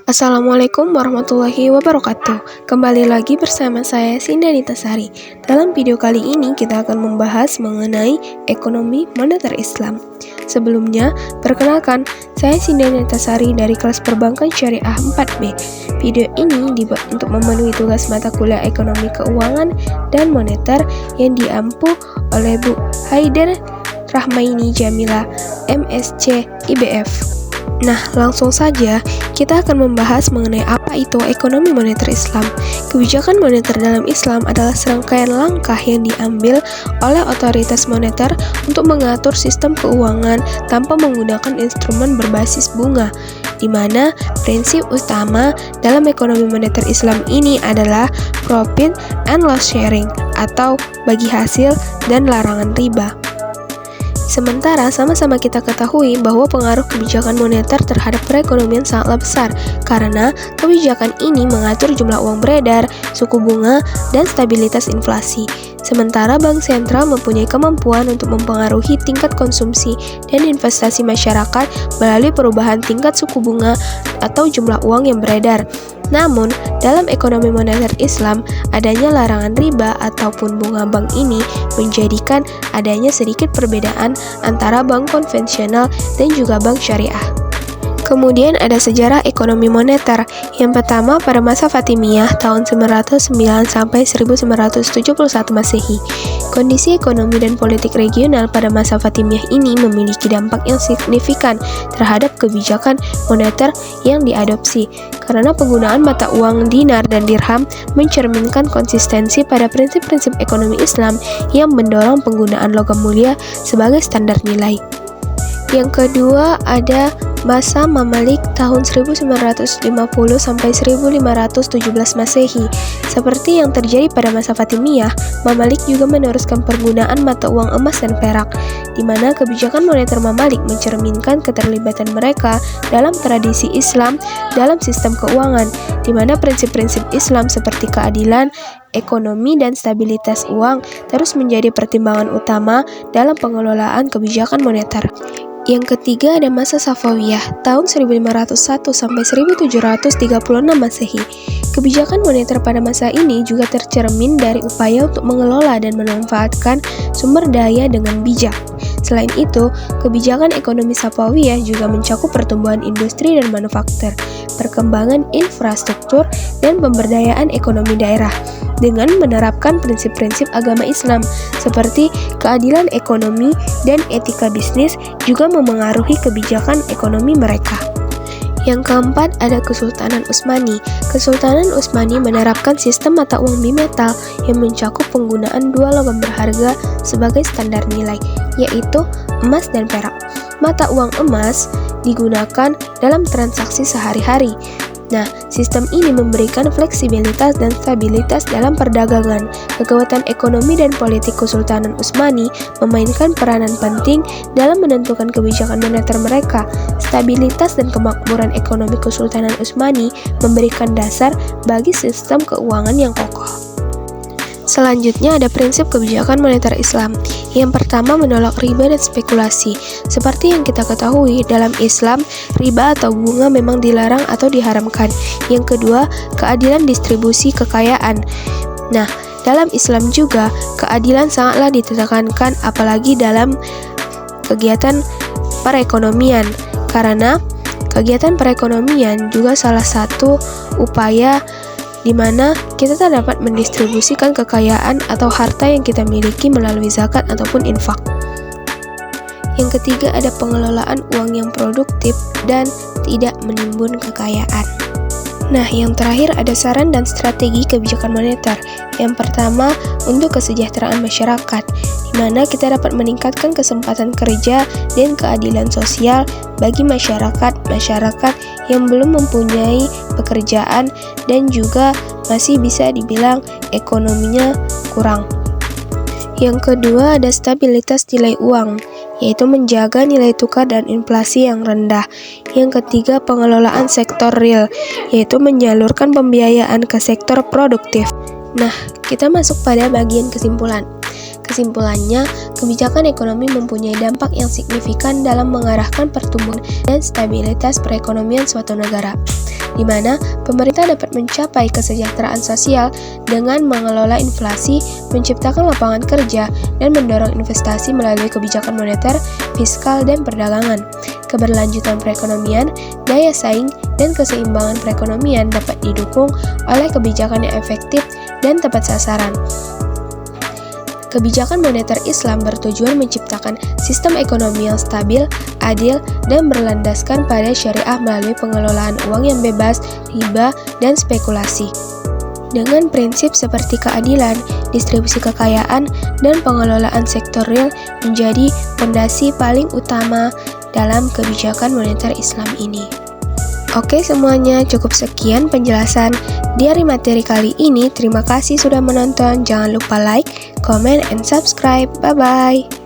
Assalamualaikum warahmatullahi wabarakatuh. Kembali lagi bersama saya Sindanita Sari. Dalam video kali ini kita akan membahas mengenai ekonomi moneter Islam. Sebelumnya, perkenalkan, saya Sindanita Sari dari kelas Perbankan Syariah 4B. Video ini dibuat untuk memenuhi tugas mata kuliah Ekonomi Keuangan dan Moneter yang diampu oleh Bu Haider Rahmaini Jamila, MSc IBF. Nah, langsung saja kita akan membahas mengenai apa itu ekonomi moneter Islam. Kebijakan moneter dalam Islam adalah serangkaian langkah yang diambil oleh otoritas moneter untuk mengatur sistem keuangan tanpa menggunakan instrumen berbasis bunga, di mana prinsip utama dalam ekonomi moneter Islam ini adalah profit and loss sharing atau bagi hasil dan larangan riba. Sementara sama-sama kita ketahui bahwa pengaruh kebijakan moneter terhadap perekonomian sangatlah besar karena kebijakan ini mengatur jumlah uang beredar, suku bunga, dan stabilitas inflasi. Sementara bank sentral mempunyai kemampuan untuk mempengaruhi tingkat konsumsi dan investasi masyarakat melalui perubahan tingkat suku bunga atau jumlah uang yang beredar. Namun, dalam ekonomi moneter Islam, adanya larangan riba ataupun bunga bank ini menjadikan adanya sedikit perbedaan antara bank konvensional dan juga bank syariah. Kemudian ada sejarah ekonomi moneter. Yang pertama pada masa Fatimiyah tahun 909 sampai 1971 Masehi. Kondisi ekonomi dan politik regional pada masa Fatimiyah ini memiliki dampak yang signifikan terhadap kebijakan moneter yang diadopsi. Karena penggunaan mata uang dinar dan dirham mencerminkan konsistensi pada prinsip-prinsip ekonomi Islam yang mendorong penggunaan logam mulia sebagai standar nilai. Yang kedua ada masa Mamalik tahun 1950 sampai 1517 Masehi. Seperti yang terjadi pada masa Fatimiyah, Mamalik juga meneruskan penggunaan mata uang emas dan perak, di mana kebijakan moneter Mamalik mencerminkan keterlibatan mereka dalam tradisi Islam dalam sistem keuangan, di mana prinsip-prinsip Islam seperti keadilan, ekonomi, dan stabilitas uang terus menjadi pertimbangan utama dalam pengelolaan kebijakan moneter. Yang ketiga ada masa Safawiyah tahun 1501 sampai 1736 Masehi. Kebijakan moneter pada masa ini juga tercermin dari upaya untuk mengelola dan memanfaatkan sumber daya dengan bijak. Selain itu, kebijakan ekonomi Safawiyah juga mencakup pertumbuhan industri dan manufaktur, perkembangan infrastruktur, dan pemberdayaan ekonomi daerah dengan menerapkan prinsip-prinsip agama Islam seperti keadilan ekonomi dan etika bisnis juga memengaruhi kebijakan ekonomi mereka. Yang keempat ada Kesultanan Utsmani. Kesultanan Utsmani menerapkan sistem mata uang bimetal yang mencakup penggunaan dua logam berharga sebagai standar nilai, yaitu emas dan perak. Mata uang emas digunakan dalam transaksi sehari-hari. Nah, sistem ini memberikan fleksibilitas dan stabilitas dalam perdagangan. Kekuatan ekonomi dan politik Kesultanan Utsmani memainkan peranan penting dalam menentukan kebijakan moneter mereka. Stabilitas dan kemakmuran ekonomi Kesultanan Utsmani memberikan dasar bagi sistem keuangan yang kokoh. Selanjutnya ada prinsip kebijakan moneter Islam. Yang pertama menolak riba dan spekulasi. Seperti yang kita ketahui, dalam Islam, riba atau bunga memang dilarang atau diharamkan. Yang kedua, keadilan distribusi kekayaan. Nah, dalam Islam juga, keadilan sangatlah ditekankan apalagi dalam kegiatan perekonomian. Karena kegiatan perekonomian juga salah satu upaya di mana kita tak dapat mendistribusikan kekayaan atau harta yang kita miliki melalui zakat ataupun infak. Yang ketiga ada pengelolaan uang yang produktif dan tidak menimbun kekayaan. Nah, yang terakhir ada saran dan strategi kebijakan moneter. Yang pertama, untuk kesejahteraan masyarakat, di mana kita dapat meningkatkan kesempatan kerja dan keadilan sosial bagi masyarakat yang belum mempunyai pekerjaan dan juga masih bisa dibilang ekonominya kurang. Yang kedua ada stabilitas nilai uang, yaitu menjaga nilai tukar dan inflasi yang rendah. Yang ketiga pengelolaan sektor real, yaitu menyalurkan pembiayaan ke sektor produktif. Nah, kita masuk pada bagian kesimpulan. Kesimpulannya, kebijakan ekonomi mempunyai dampak yang signifikan dalam mengarahkan pertumbuhan dan stabilitas perekonomian suatu negara. di mana pemerintah dapat mencapai kesejahteraan sosial dengan mengelola inflasi, menciptakan lapangan kerja, dan mendorong investasi melalui kebijakan moneter, fiskal, dan perdagangan. Keberlanjutan perekonomian, daya saing, dan keseimbangan perekonomian dapat didukung oleh kebijakan yang efektif dan tepat sasaran. Kebijakan moneter Islam bertujuan menciptakan sistem ekonomi yang stabil, adil, dan berlandaskan pada syariah melalui pengelolaan uang yang bebas, riba, dan spekulasi. Dengan prinsip seperti keadilan, distribusi kekayaan, dan pengelolaan sektor real menjadi fondasi paling utama dalam kebijakan moneter Islam ini. Oke semuanya, cukup sekian penjelasan dari materi kali ini. Terima kasih sudah menonton. Jangan lupa like, comment, and subscribe. Bye-bye.